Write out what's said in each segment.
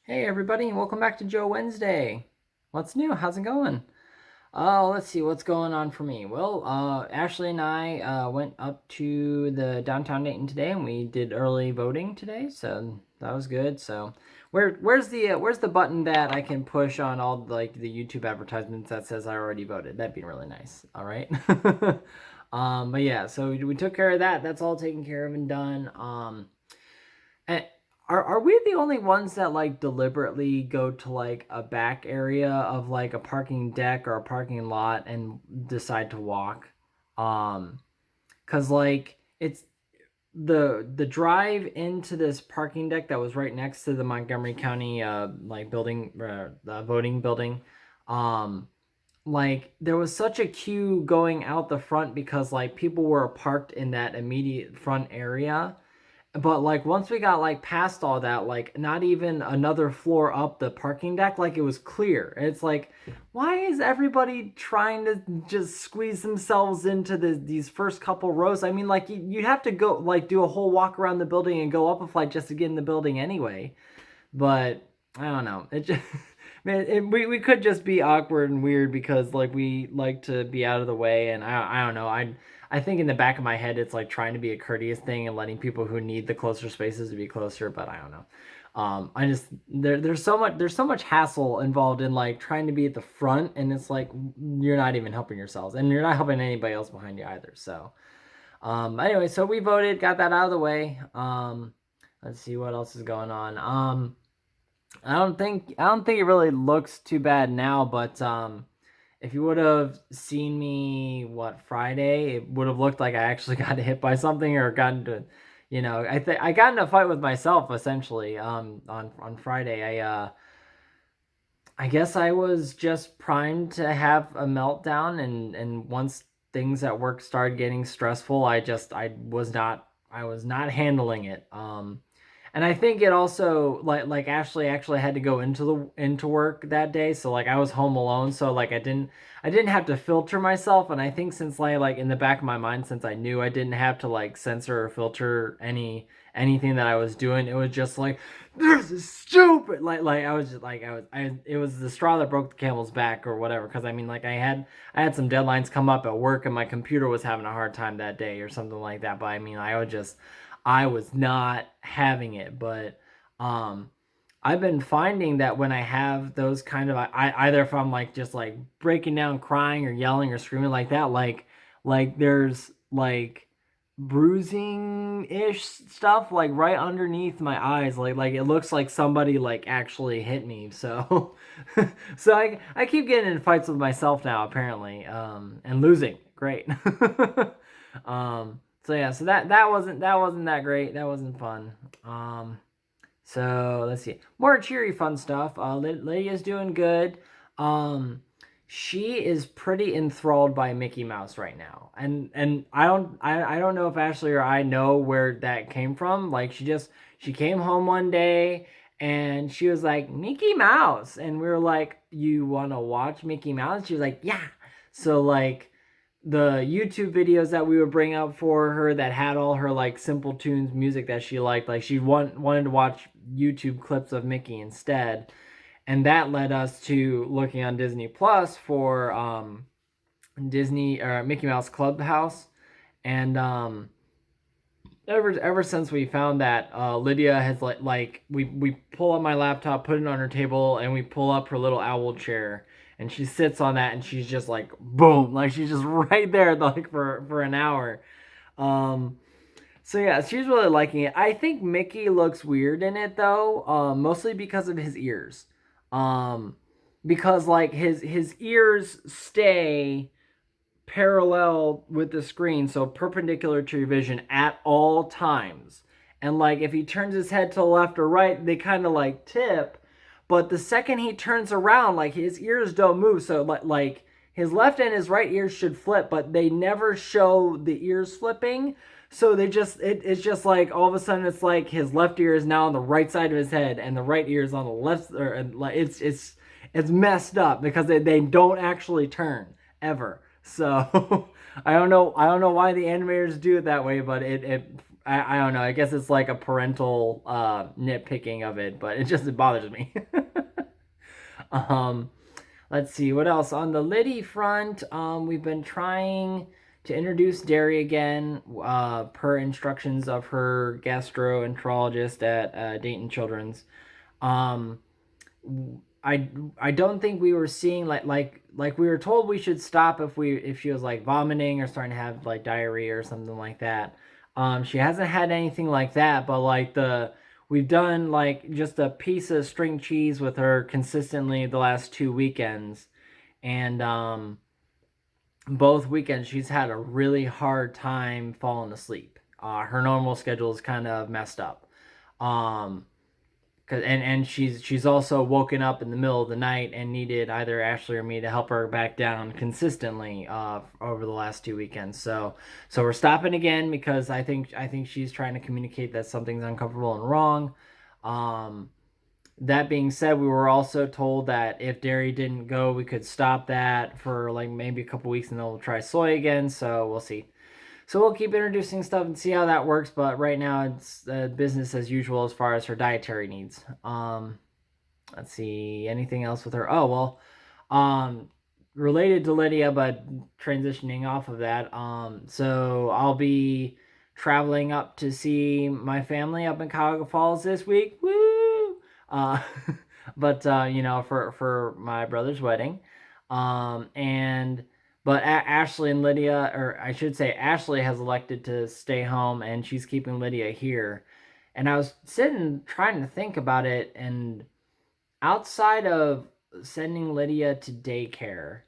Hey everybody, and welcome back to Joe Wednesday. What's new? How's it going? Let's see what's going on for me. Well, Ashley and I went up to the downtown Dayton today, and we did early voting today, so that was good. So, where's the button that I can push on all like the YouTube advertisements that says I already voted? That'd be really nice. All right. But yeah, so we took care of that. That's all taken care of and done. And are we the only ones that like deliberately go to like a back area of like a parking deck or a parking lot and decide to walk? Um, cause like it's the drive into this parking deck that was right next to the Montgomery County like building the voting building. Um, like there was such a queue going out the front because like people were parked in that immediate front area, but like once we got like past all that, like not even another floor up the parking deck, like it was clear. It's like, why is everybody trying to just squeeze themselves into these first couple rows? I mean, like you'd have to go like do a whole walk around the building and go up a flight just to get in the building anyway. But I don't know. It just man, we could just be awkward and weird because like we like to be out of the way, and I don't know. I think in the back of my head it's like trying to be a courteous thing and letting people who need the closer spaces to be closer, but I don't know. I just there's so much hassle involved in like trying to be at the front, and it's like you're not even helping yourselves, and you're not helping anybody else behind you either. So anyway, so we voted, got that out of the way. Let's see what else is going on. I don't think it really looks too bad now, but if you would have seen me Friday, it would have looked like I actually got hit by something or gotten to, I got in a fight with myself essentially on Friday. I guess I was just primed to have a meltdown, and once things at work started getting stressful, I was not handling it. And I think it also like Ashley actually had to go into work that day, so like I was home alone, so like I didn't have to filter myself, and I think since like in the back of my mind, since I knew I didn't have to like censor or filter anything that I was doing, it was just like this is stupid. Like I was just like I it was the straw that broke the camel's back or whatever, because I mean like I had some deadlines come up at work, and my computer was having a hard time that day or something like that. But I mean I was not having it. But um I've been finding that when I have those kind of either if I'm like just like breaking down crying or yelling or screaming like that, like there's like bruising ish stuff like right underneath my eyes, like it looks like somebody like actually hit me. So so I keep getting in fights with myself now apparently, and losing. Great. So yeah, so that wasn't that great. That wasn't fun. So let's see. More cheery, fun stuff. Lydia's doing good. Um, she is pretty enthralled by Mickey Mouse right now, and I don't know if Ashley or I know where that came from. Like she came home one day and she was like Mickey Mouse, and we were like, you want to watch Mickey Mouse? She was like, yeah. So like the YouTube videos that we would bring up for her that had all her like simple tunes music that she liked, like she wanted to watch YouTube clips of Mickey instead. And that led us to looking on Disney Plus for Disney or Mickey Mouse Clubhouse. And ever since we found that, Lydia has we pull up my laptop, put it on her table, and we pull up her little owl chair, and she sits on that, and she's just like boom, like she's just right there like for an hour. Um, so yeah, she's really liking it. I think Mickey looks weird in it though, mostly because of his ears. Um, because like his ears stay parallel with the screen, so perpendicular to your vision at all times. And like if he turns his head to the left or right, they kind of like tip. But the second he turns around, like his ears don't move. So like his left and his right ears should flip, but they never show the ears flipping. So it's just like all of a sudden it's like his left ear is now on the right side of his head and the right ear is on the left, or like it's messed up because they don't actually turn ever. So I don't know why the animators do it that way, but it I don't know. I guess it's like a parental nitpicking of it, but it bothers me. um, let's see what else on the Liddy front. We've been trying to introduce dairy again, per instructions of her gastroenterologist at Dayton Children's. Um, I don't think we were seeing like we were told we should stop if she was like vomiting or starting to have like diarrhea or something like that. She hasn't had anything like that, but like we've done like just a piece of string cheese with her consistently the last 2 weekends, and both weekends she's had a really hard time falling asleep. Her normal schedule is kind of messed up. Um, and she's also woken up in the middle of the night and needed either Ashley or me to help her back down consistently over the last 2 weekends. So we're stopping again because I think she's trying to communicate that something's uncomfortable and wrong. Um, that being said, we were also told that if dairy didn't go, we could stop that for like maybe a couple weeks and then we'll try soy again. So we'll see. So we'll keep introducing stuff and see how that works. But right now it's business as usual as far as her dietary needs. Let's see, anything else with her? Oh well, related to Lydia, but transitioning off of that. So I'll be traveling up to see my family up in Cuyahoga Falls this week. Woo! Uh, but for my brother's wedding, and but Ashley and Lydia, or I should say, Ashley has elected to stay home, and she's keeping Lydia here. And I was sitting trying to think about it, and outside of sending Lydia to daycare,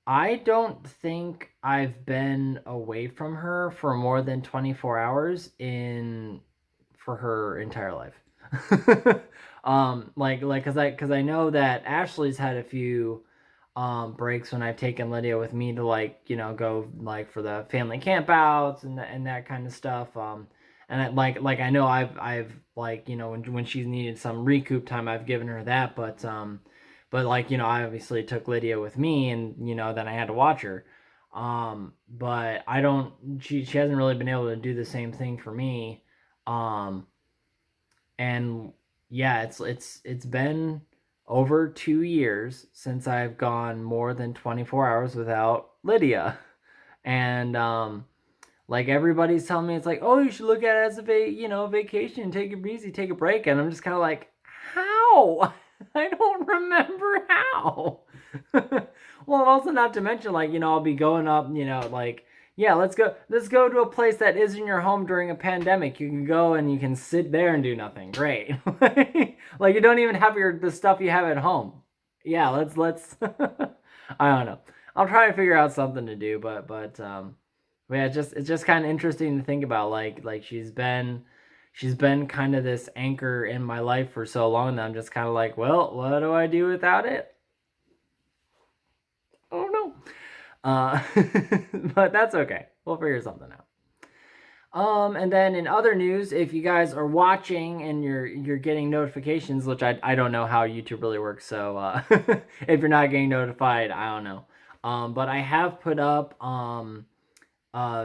I don't think I've been away from her for more than 24 hours in for her entire life. Cuz I know that Ashley's had a few breaks when I've taken Lydia with me to go like for the family campouts and that kind of stuff. And I know I've when she's needed some recoup time, I've given her that, but I obviously took Lydia with me, and then I had to watch her. But I don't she hasn't really been able to do the same thing for me. Um and yeah, it's been over 2 years since I've gone more than 24 hours without Lydia. And like everybody's telling me, it's like, oh, you should look at it as vacation, take it easy, take a break. And I'm just kind of like, how? I don't remember how. Well, also not to mention, I'll be going up, yeah, let's go to a place that isn't your home during a pandemic. You can go and you can sit there and do nothing. Great. Like you don't even have the stuff you have at home. Yeah, let's I don't know. I'll try to figure out something to do, but yeah, it's just kind of interesting to think about. Like she's been kind of this anchor in my life for so long that I'm just kind of like, well, what do I do without it? Oh no. Uh, but that's okay. We'll figure something out. And then in other news, if you guys are watching and you're getting notifications, which I don't know how YouTube really works, so if you're not getting notified, I don't know. But I have put up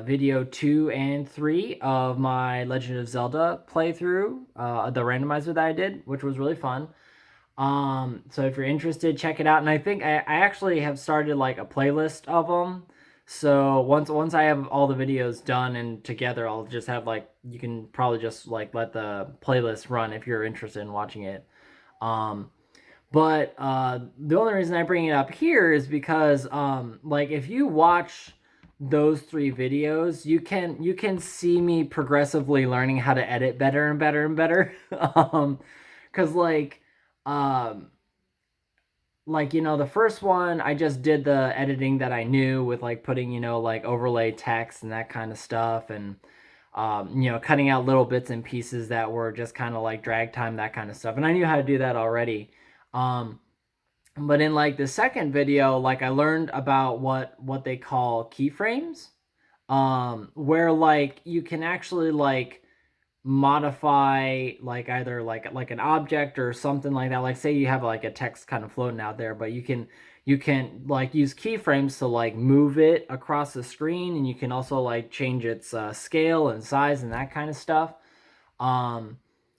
video 2 and 3 of my Legend of Zelda playthrough, the randomizer that I did, which was really fun. So if you're interested, check it out. And I think I actually have started like a playlist of them. So once I have all the videos done and together, I'll just have you can probably just let the playlist run if you're interested in watching it. Um, but the only reason I bring it up here is because if you watch those 3 videos, you can see me progressively learning how to edit better and better and better. Because um the first one I just did the editing that I knew with putting overlay text and that kind of stuff, and cutting out little bits and pieces that were just kind of drag time, that kind of stuff, and I knew how to do that already. um but in the second video, I learned about what they call keyframes, where you can actually modify like either like an object or something like that. Like say you have like a text kind of floating out there, but you can like use keyframes to like move it across the screen, and you can also like change its scale and size and that kind of stuff. um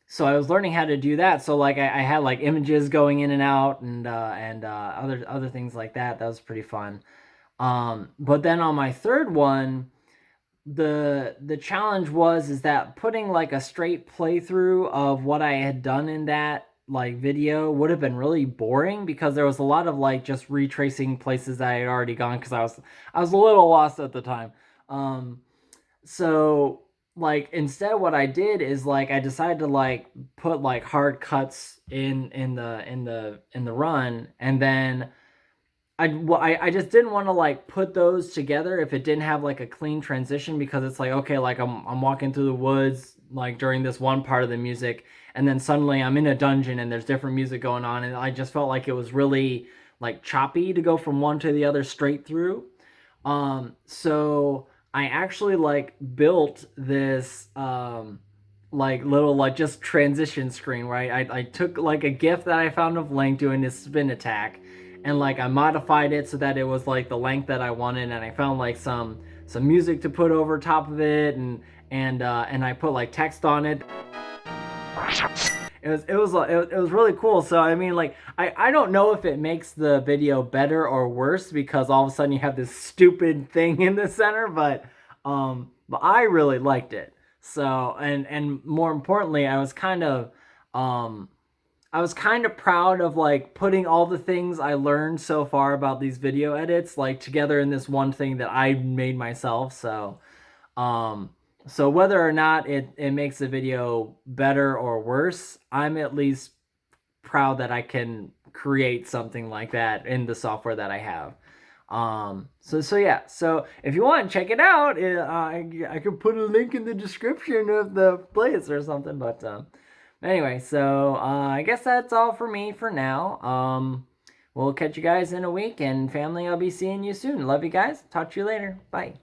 so I was learning how to do that. So like I had like images going in and out, and other things like that. That was pretty fun. But then on my third one, the challenge was is that putting like a straight playthrough of what I had done in that like video would have been really boring, because there was a lot of like just retracing places that I had already gone, because I was a little lost at the time. Um so like instead what I did is like I decided to like put like hard cuts in the run, and then I just didn't want to like put those together if it didn't have like a clean transition, because it's like, okay, like I'm walking through the woods like during this one part of the music, and then suddenly I'm in a dungeon and there's different music going on, and I just felt like it was really like choppy to go from one to the other straight through. So I actually like built this like little like just transition screen, right? I took like a GIF that I found of Link doing this spin attack, and like I modified it so that it was like the length that I wanted, and I found like some music to put over top of it, and I put like text on it. It was really cool. So I mean, like I don't know if it makes the video better or worse, because all of a sudden you have this stupid thing in the center, but I really liked it. So and more importantly, um I was kind of proud of like putting all the things I learned so far about these video edits like together in this one thing that I made myself. Um, so whether or not it makes the video better or worse, I'm at least proud that I can create something like that in the software that I have. So yeah. So if you want to check it out, I could put a link in the description of the place or something. But anyway, so I guess that's all for me for now. We'll catch you guys in a week, and family, I'll be seeing you soon. Love you guys. Talk to you later. Bye.